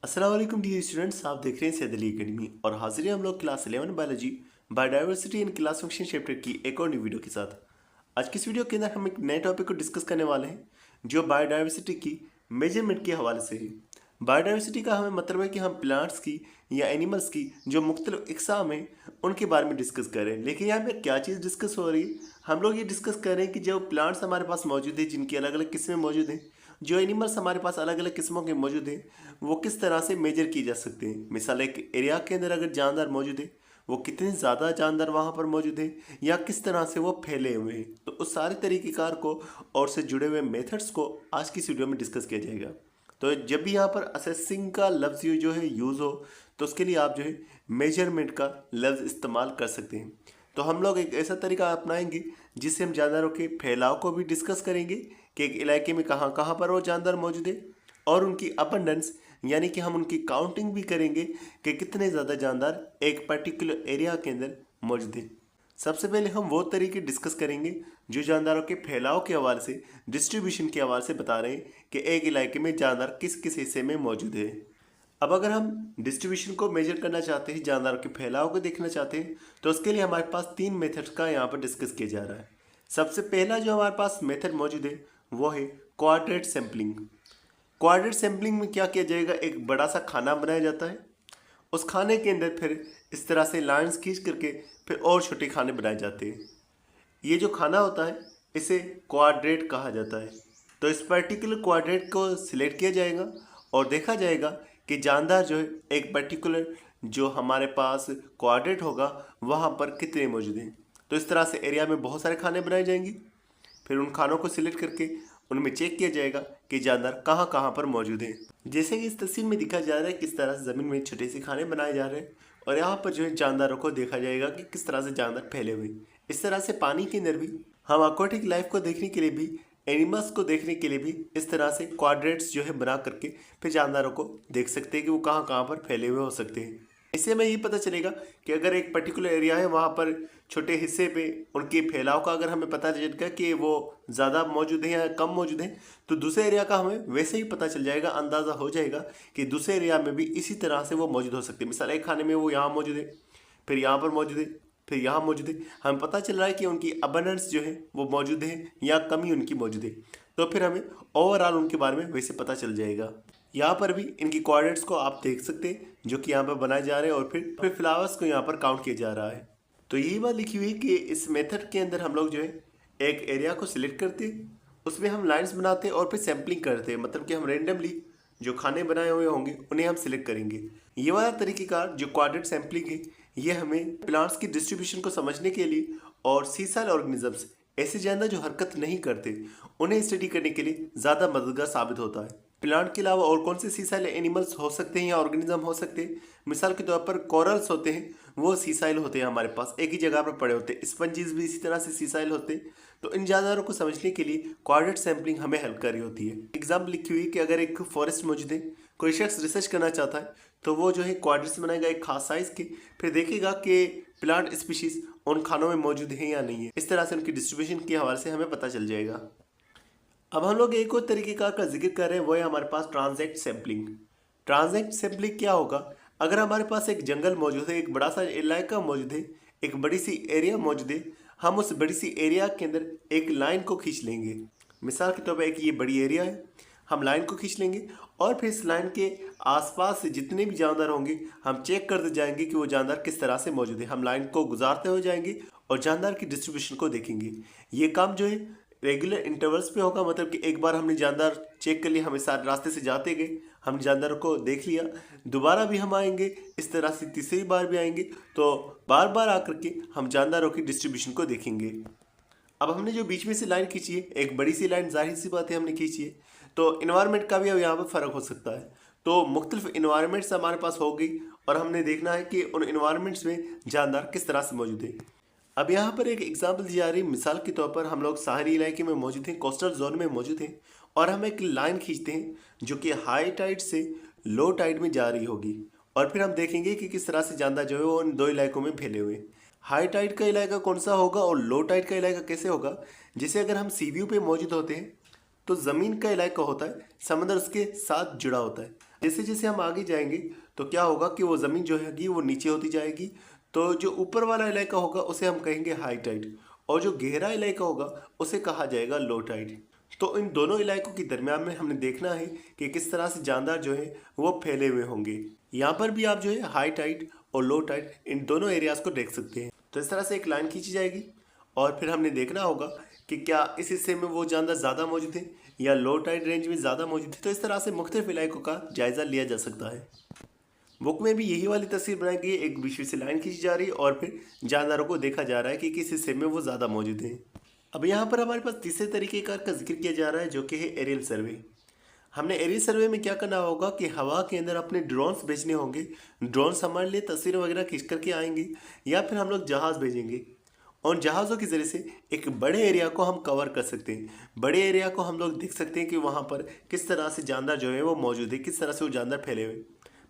अस्सलाम वालेकुम dear students, आप देख रहे हैं सैद अली एकेडमी और हाजिर हैं हम लोग class 11 biology biodiversity and class function chapter की एक और न्यू वीडियो के साथ। आज की इस वीडियो के अंदर हम एक नए टॉपिक को डिस्कस करने वाले हैं जो बायोडाइवर्सिटी की मेजरमेंट के हवाले से है। बायोडाइवर्सिटी का हमें मतलब है कि हम प्लांट्स की या एनिमल्स की जो मुख्तलिफ इकसाम हैं उनके बारे में डिस्कस कर रहे हैं। लेकिन यहाँ पे क्या चीज़ डिस्कस हो रही है, हम लोग ये डिस्कस कर रहे हैं कि जो प्लांट्स हमारे पास मौजूद है, जिनकी अलग अलग किस्में मौजूद हैं, जो एनिमल्स हमारे पास अलग अलग किस्मों के मौजूद हैं, वो किस तरह से मेजर किए जा सकते हैं। मिसाल एक एरिया के अंदर अगर जानदार मौजूद है, वो कितने ज़्यादा जानदार वहाँ पर मौजूद है या किस तरह से वो फैले हुए हैं। तो उस सारे तरीक़ेकार को और से जुड़े हुए मेथड्स को आज की इस वीडियो में डिस्कस किया जाएगा। तो जब भी यहाँ पर असेसिंग का लफ्ज़ जो है यूज़ हो तो उसके लिए आप जो है मेजरमेंट का लफ्ज़ इस्तेमाल कर सकते हैं। तो हम लोग एक ऐसा तरीका अपनाएंगे जिससे हम जानदारों के फैलाव को भी डिस्कस करेंगे कि एक इलाके में कहाँ कहाँ पर वो जानदार मौजूद है, और उनकी अबंडेंस यानी कि हम उनकी काउंटिंग भी करेंगे कि कितने ज़्यादा जानदार एक पर्टिकुलर एरिया के अंदर मौजूद है। सबसे पहले हम वो तरीके डिस्कस करेंगे जो जानदारों के फैलाव के हवाले से, डिस्ट्रीब्यूशन के हवाले से बता रहे हैं कि एक इलाके में जानदार किस किस हिस्से में मौजूद है। अब अगर हम डिस्ट्रीब्यूशन को मेजर करना चाहते हैं, जानदारों के फैलाव को देखना चाहते हैं, तो उसके लिए हमारे पास 3 मेथड्स का यहाँ पर डिस्कस किया जा रहा है। सबसे पहला जो हमारे पास मेथड मौजूद है वो है क्वाड्रेट सैम्पलिंग। क्वाड्रेट सैम्पलिंग में क्या किया जाएगा, एक बड़ा सा खाना बनाया जाता है, उस खाने के अंदर फिर इस तरह से लाइंस खींच करके फिर और छोटे खाने बनाए जाते हैं। ये जो खाना होता है इसे क्वाड्रेट कहा जाता है। तो इस पर्टिकुलर क्वाड्रेट को सिलेक्ट किया जाएगा और देखा जाएगा कि जानदार जो है एक पर्टिकुलर जो हमारे पास क्वाड्रेट होगा वहाँ पर कितने मौजूद हैं। तो इस तरह से एरिया में बहुत सारे खाने बनाए जाएंगे, फिर उन खानों को सिलेक्ट करके उनमें चेक किया जाएगा कि जानदार कहाँ कहाँ पर मौजूद हैं। जैसे कि इस तस्वीर में दिखा जा रहा है किस तरह से ज़मीन में छोटे से खाने बनाए जा रहे हैं, और यहाँ पर जो है जानदारों को देखा जाएगा कि किस तरह से जानदार फैले हुए। इस तरह से पानी के अंदर भी हम एक्वाटिक लाइफ को देखने के लिए भी, एनिमल्स को देखने के लिए भी इस तरह से क्वाड्रेट्स जो है बना करके फिर जानदारों को देख सकते हैं कि वो कहाँ कहाँ पर फैले हुए हो सकते हैं। इससे हमें ये पता चलेगा कि अगर एक पर्टिकुलर एरिया है वहाँ पर छोटे हिस्से पे उनके फैलाव का अगर हमें पता चलेगा कि वो ज़्यादा मौजूद है या कम मौजूद है, तो दूसरे एरिया का हमें वैसे ही पता चल जाएगा, अंदाज़ा हो जाएगा कि दूसरे एरिया में भी इसी तरह से वो मौजूद हो सकते हैं। मिसाल एक खाने में वो यहाँ मौजूद है, फिर यहाँ पर मौजूद है, फिर यहाँ मौजूद है। हमें पता चल रहा है कि उनकी अबंडेंस जो है वो मौजूद है या कमी उनकी मौजूद है, तो फिर हमें ओवरऑल उनके बारे में वैसे पता चल जाएगा। यहाँ पर भी इनकी कोऑर्डिनेट्स को आप देख सकते हैं जो कि यहाँ पर बनाए जा रहे हैं, और फिर फ्लावर्स को यहाँ पर काउंट किया जा रहा है। तो यही बात लिखी हुई कि इस मेथड के अंदर हम लोग जो है एक एरिया को सिलेक्ट करते हैं, उसमें हम लाइंस बनाते हैं और फिर सैम्पलिंग करते हैं, मतलब कि हम रेंडमली जो खाने बनाए हुए होंगे उन्हें हम सिलेक्ट करेंगे। ये वाला तरीक़ेकार जो क्वाड्रेट सैम्पलिंग है ये हमें प्लांट्स की डिस्ट्रीब्यूशन को समझने के लिए और सीसाइल ऑर्गेनिजम्स, ऐसे जानदार जो हरकत नहीं करते, उन्हें स्टडी करने के लिए ज़्यादा मददगार साबित होता है। प्लांट के अलावा और कौन से सीसाइल एनिमल्स हो सकते हैं या ऑर्गेनिज्म हो सकते हैं, मिसाल के तौर पर कोरल्स होते हैं, वो सीसाइल होते हैं, हमारे पास एक ही जगह पर पड़े होते हैं। स्पंजीज भी इसी तरह से सीसाइल होते हैं। तो इन जानदारों को समझने के लिए क्वाड्रेट सैम्पलिंग हमें हेल्प कर रही होती है। एग्जाम्पल लिखी हुई कि अगर एक फॉरेस्ट मौजूद है, कोई शख्स रिसर्च करना चाहता है, तो वो जो है क्वाड्रेट्स बनाएगा एक खास साइज़ के, फिर देखेगा कि प्लांट स्पीशीज़ उन खानों में मौजूद है या नहीं है। इस तरह से उनकी डिस्ट्रीब्यूशन के हवाले से हमें पता चल जाएगा। अब हम लोग एक और तरीक़ेकार का जिक्र कर रहे हैं, वो है हमारे पास ट्रांजैक्ट सैम्पलिंग। ट्रांजैक्ट सैम्पलिंग क्या होगा, अगर हमारे पास एक जंगल मौजूद है, एक बड़ा सा इलाका मौजूद है, एक बड़ी सी एरिया मौजूद है, हम उस बड़ी सी एरिया के अंदर एक लाइन को खींच लेंगे। मिसाल के तौर पर एक ये बड़ी एरिया है, हम लाइन को खींच लेंगे और फिर इस लाइन के आसपास से जितने भी जानदार होंगे हम चेक करते जाएंगे कि वो जानदार किस तरह से मौजूद है। हम लाइन को गुजारते हुए जाएंगे और जानदार की डिस्ट्रीब्यूशन को देखेंगे। ये काम जो है रेगुलर इंटरवल्स पे होगा, मतलब कि एक बार हमने जानदार चेक कर लिया, हम इस रास्ते से जाते गए, हम जानदारों को देख लिया, दोबारा भी हम आएंगे, इस तरह से तीसरी बार भी आएंगे, तो बार बार आकर के हम जानदारों की डिस्ट्रीब्यूशन को देखेंगे। अब हमने जो बीच में से लाइन खींची है, एक बड़ी सी लाइन, जाहिर सी बात है हमने खींची है, तो इन्वायरमेंट का भी अब यहाँ पर फ़र्क हो सकता है। तो मुख्तलिफ इन्वायरमेंट्स हमारे पास हो गई और हमने देखना है कि उन इन्वायरमेंट्स में जानदार किस तरह से मौजूद है। अब यहाँ पर एक एग्जांपल दी जा रही है, मिसाल के तौर पर हम लोग साहरी इलाके में मौजूद हैं, कोस्टल जोन में मौजूद हैं, और हम एक लाइन खींचते हैं जो कि हाई टाइड से लो टाइड में जा रही होगी, और फिर हम देखेंगे कि किस तरह से जानदार जो है वो उन दो इलाकों में फैले हुए हैं। हाई टाइड का इलाका कौन सा होगा और लो टाइड का इलाका कैसे होगा, जैसे अगर हम सी व्यू पे मौजूद होते हैं तो ज़मीन का इलाका होता है, समंदर उसके साथ जुड़ा होता है। जैसे जैसे हम आगे जाएंगे तो क्या होगा कि वो ज़मीन जो है वो नीचे होती जाएगी। तो जो ऊपर वाला इलाका होगा उसे हम कहेंगे हाई टाइड, और जो गहरा इलाका होगा उसे कहा जाएगा लो टाइड। तो इन दोनों इलाकों के दरमियान में हमने देखना है कि किस तरह से जानदार जो है वो फैले हुए होंगे। यहाँ पर भी आप जो है हाई टाइड और लो टाइड इन दोनों एरियाज को देख सकते हैं। तो इस तरह से एक लाइन खींची जाएगी और फिर हमने देखना होगा कि क्या इस हिस्से में वो जानदार ज़्यादा मौजूद है या लो टाइड रेंज में ज़्यादा मौजूद है। तो इस तरह से मुख्तलिफ इलाकों का जायज़ा लिया जा सकता है। बुक में भी यही वाली तस्वीर बनाई गई है, एक बीच में से लाइन खींची जा रही है और फिर जानदारों को देखा जा रहा है कि किस हिस्से में वो ज़्यादा मौजूद है। अब यहाँ पर हमारे पास तीसरे तरीक़ेकार का जिक्र किया जा रहा है जो कि है एरियल सर्वे। हमने एरियल सर्वे में क्या करना होगा कि हवा के अंदर अपने ड्रोन्स भेजने होंगे। ड्रोन्स हमारे लिए तस्वीरें वगैरह खींच करके आएंगे या फिर हम लोग जहाज़ भेजेंगे। उन जहाज़ों के ज़रिए से एक बड़े एरिया को हम कवर कर सकते हैं। बड़े एरिया को हम लोग देख सकते हैं कि वहाँ पर किस तरह से जानदार जो है वो मौजूद है, किस तरह से वो जानदार फैले हुए।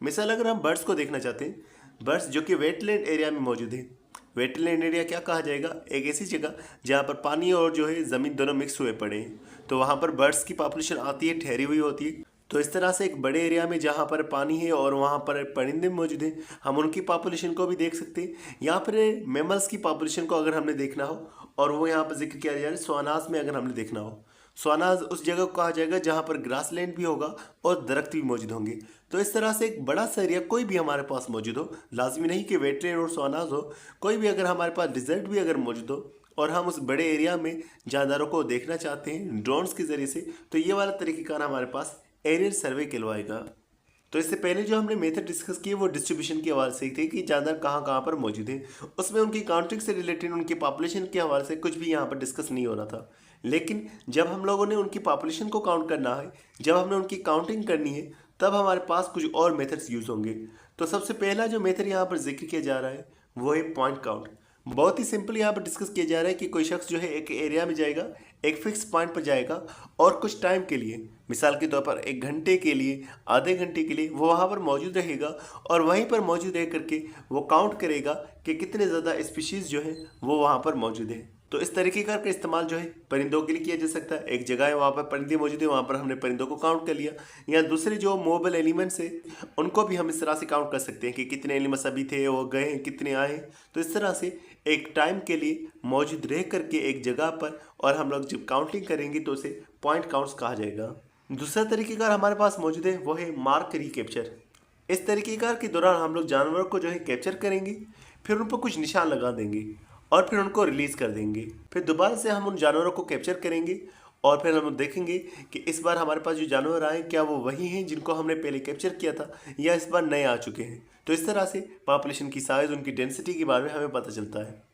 मिसाल अगर हम बर्ड्स को देखना चाहते हैं, बर्ड्स जो कि वेटलैंड एरिया में मौजूद है। वेटलैंड एरिया क्या कहा जाएगा, एक ऐसी जगह जहाँ पर पानी और जो है ज़मीन दोनों मिक्स हुए पड़े हैं। तो वहाँ पर बर्ड्स की पॉपुलेशन आती है, ठहरी हुई होती है। तो इस तरह से एक बड़े एरिया में जहाँ पर पानी है और वहाँ पर परिंदे मौजूद हैं, हम उनकी पॉपुलेशन को भी देख सकते हैं। यहाँ पर मैमल्स की पॉपुलेशन को अगर हमने देखना हो, और वो यहाँ पर जिक्र किया जा रहा है स्वानाज में, अगर हमने देखना हो स्वानाज उस जगह को कहा जाएगा जहाँ पर ग्रासलैंड भी होगा और दरख्त भी मौजूद होंगे। तो इस तरह से एक बड़ा सा एरिया कोई भी हमारे पास मौजूद हो, लाजमी नहीं कि वेटलैंड और स्वानाज हो, कोई भी अगर हमारे पास डिजर्ट भी अगर मौजूद हो और हम उस बड़े एरिया में जानदारों को देखना चाहते हैं ड्रोन्स के ज़रिए से, तो ये वाला तरीक़ेकार हमारे पास एरियल सर्वे कहलवाएगा। तो इससे पहले जो हमने मेथड डिस्कस किए वो डिस्ट्रीब्यूशन के हवाले से थे कि जानदार कहाँ कहाँ पर मौजूद हैं। उसमें उनकी काउंटिंग से रिलेटेड, उनकी पॉपुलेशन के हवाले से कुछ भी यहाँ पर डिस्कस नहीं हो रहा था। लेकिन जब हम लोगों ने उनकी पॉपुलेशन को काउंट करना है, जब हमने उनकी काउंटिंग करनी है, तब हमारे पास कुछ और मेथड्स यूज़ होंगे। तो सबसे पहला जो मेथड यहाँ पर जिक्र किया जा रहा है वो है पॉइंट काउंट। बहुत ही सिंपल यहाँ पर डिस्कस किया जा रहा है कि कोई शख्स जो है एक एरिया में जाएगा, एक फिक्स पॉइंट पर जाएगा और कुछ टाइम के लिए, मिसाल के तौर पर 1 घंटे के लिए, आधे घंटे के लिए वो वहाँ पर मौजूद रहेगा और वहीं पर मौजूद रह करके वो काउंट करेगा कि कितने ज़्यादा स्पीशीज़ जो है वो वहाँ पर मौजूद है। तो इस तरीक़ेकार का इस्तेमाल जो है परिंदों के लिए किया जा सकता है। एक जगह है वहाँ पर परिंदे मौजूद है, वहाँ पर हमने परिंदों को काउंट कर लिया। या दूसरे जो मूवेबल एलिमेंट्स है उनको भी हम इस तरह से काउंट कर सकते हैं कि कितने एलिमेंट्स अभी थे, वो गए हैं, कितने आए हैं। तो इस तरह से एक टाइम के लिए मौजूद रह करके एक जगह पर और हम लोग जब काउंटिंग करेंगे तो उसे पॉइंट काउंट्स कहा जाएगा। दूसरा तरीक़ेकार हमारे पास मौजूद है वो है मार्क रिकैप्चर। इस तरीक़ेकार के दौरान हम लोग जानवरों को जो है कैप्चर करेंगे, फिर उन पर कुछ निशान लगा देंगे और फिर उनको रिलीज़ कर देंगे। फिर दोबारा से हम उन जानवरों को कैप्चर करेंगे और फिर हम देखेंगे कि इस बार हमारे पास जो जानवर आए क्या वो वही हैं जिनको हमने पहले कैप्चर किया था या इस बार नए आ चुके हैं। तो इस तरह से पॉपुलेशन की साइज़, उनकी डेंसिटी के बारे में हमें पता चलता है।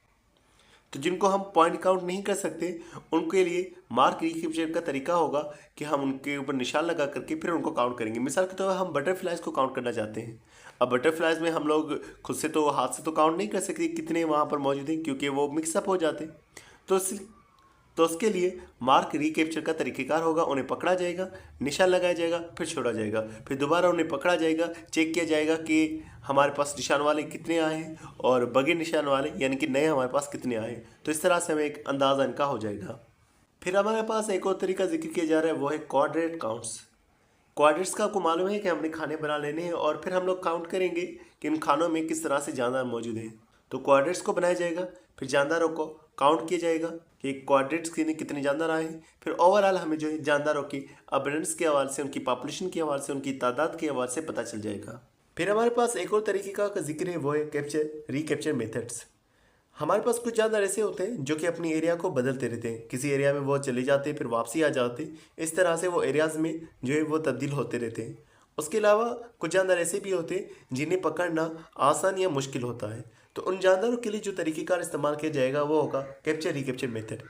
तो जिनको हम पॉइंट काउंट नहीं कर सकते उनके लिए मार्क रिकैप्चर का तरीका होगा कि हम उनके ऊपर निशान लगा करके फिर उनको काउंट करेंगे। मिसाल के तौर पर हम बटरफ्लाइज को काउंट करना चाहते हैं। अब बटरफ्लाइज में हम लोग खुद से तो हाथ से तो काउंट नहीं कर सकते कितने वहाँ पर मौजूद हैं, क्योंकि वो मिक्सअप हो जाते हैं। तो उसके लिए मार्क रिकैप्चर का तरीक़ेकार होगा, उन्हें पकड़ा जाएगा, निशान लगाया जाएगा, फिर छोड़ा जाएगा, फिर दोबारा उन्हें पकड़ा जाएगा, चेक किया जाएगा कि हमारे पास निशान वाले कितने आए हैं और बगैर निशान वाले यानी कि नए हमारे पास कितने आए हैं। तो इस तरह से हमें एक अंदाज़ा इनका हो जाएगा। फिर हमारे पास एक और तरीका जिक्र किया जा रहा है वो है कोऑर्डिनेट काउंट्स। कोऑर्डिनेट्स का आपको मालूम है कि हमने खाने बना लेने हैं और फिर हम लोग काउंट करेंगे कि इन खानों में किस तरह से जानदार मौजूद हैं। तो कोऑर्डिनेट्स को बनाया जाएगा, फिर जानदारों को काउंट किया जाएगा कि कोऑर्डिनेट्स के कितने जानदार आए हैं। फिर ओवरऑल हमें जो है जानदारों की अबंडेंस के हवाले से, उनकी पॉपुलेशन के हवाले से, उनकी तादाद के हवाले से पता चल जाएगा। फिर हमारे पास एक और तरीके का जिक्र है वो है कैप्चर रिकैप्चर मेथड्स। हमारे पास कुछ जानदार ऐसे होते हैं जो कि अपनी एरिया को बदलते रहते हैं, किसी एरिया में वो चले जाते हैं फिर वापसी आ जाते हैं। इस तरह से वो एरियाज़ में जो है वो तब्दील होते रहते हैं। उसके अलावा कुछ जानदार ऐसे भी होते हैं जिन्हें पकड़ना आसान या मुश्किल होता है। तो उन जानदारों के लिए जो तरीक़ेकार इस्तेमाल किया जाएगा वो होगा कैप्चर रिकैप्चर मेथड।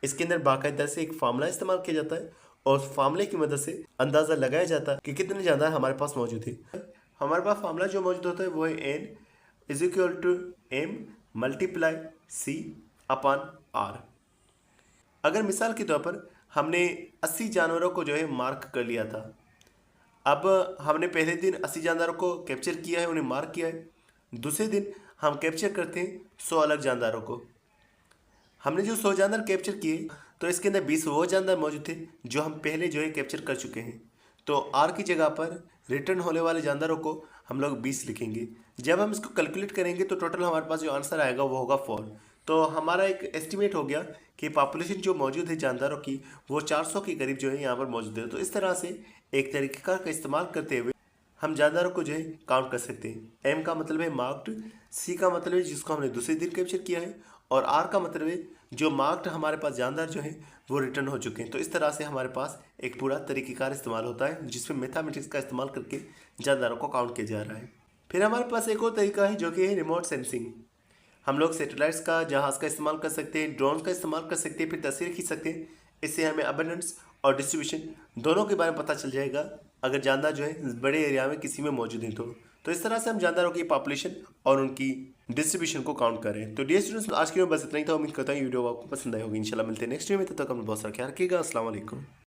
इसके अंदर बाकायदा से एक फार्मूला इस्तेमाल किया जाता है और उस फार्मूले की मदद से अंदाज़ा लगाया जाता है कि कितने जानदार हमारे पास मौजूद है। हमारे पास फार्मूला जो मौजूद होता है वो है n = m × c/r। अगर मिसाल के तौर पर हमने 80 जानवरों को जो है मार्क कर लिया था, अब हमने पहले दिन 80 जानदारों को कैप्चर किया है, उन्हें मार्क किया है। दूसरे दिन हम कैप्चर करते हैं 100 अलग जानदारों को। हमने जो 100 जानदार कैप्चर किए तो इसके अंदर 20 वो जानदार मौजूद थे जो हम पहले जो है कैप्चर कर चुके हैं। तो आर की जगह पर रिटर्न होने वाले जानदारों को हम लोग 20 लिखेंगे। जब हम इसको कैलकुलेट करेंगे तो टोटल हमारे पास जो आंसर आएगा वो होगा 4। तो हमारा एक एस्टिमेट हो गया कि पॉपुलेशन जो मौजूद है जानदारों की वो 400 के करीब जो है यहाँ पर मौजूद है। तो इस तरह से एक तरीक़ेकार का इस्तेमाल करते हुए हम जानदारों को जो है काउंट कर सकते हैं। एम का मतलब है मार्क्ड, सी का मतलब है जिसको हमने दूसरे दिन कैप्चर किया है, और आर का मतलब है जो मार्क्ड हमारे पास जानदार जो है वो रिटर्न हो चुके हैं। तो इस तरह से हमारे पास एक पूरा तरीक़ेकार इस्तेमाल होता है जिसमें मैथमेटिक्स का इस्तेमाल करके जानदारों को काउंट किया जा रहा है। फिर हमारे पास एक और तरीका है जो कि है रिमोट सेंसिंग। हम लोग सैटेलाइट्स का, जहाज़ का इस्तेमाल कर सकते हैं, ड्रोन का इस्तेमाल कर सकते हैं, फिर तस्वीरें खींच सकते हैं। इससे हमें अबंडेंस और डिस्ट्रीब्यूशन दोनों के बारे में पता चल जाएगा अगर जानदार जो है बड़े एरिया में किसी में मौजूद हैं तो इस तरह से हम जानदारों की पॉपुलेशन और उनकी डिस्ट्रीब्यूशन को काउंट करें। तो डियर स्टूडेंट्स, आज की वीडियो बस इतना ही था। उम्मीद करता हूँ वीडियो आपको पसंद आई होगी। इंशाल्लाह मिलते हैं नेक्स्ट वीडियो में। तब तक अपना बहुत सारा ख्याल रखिएगा। अस्सलाम वालेकुम।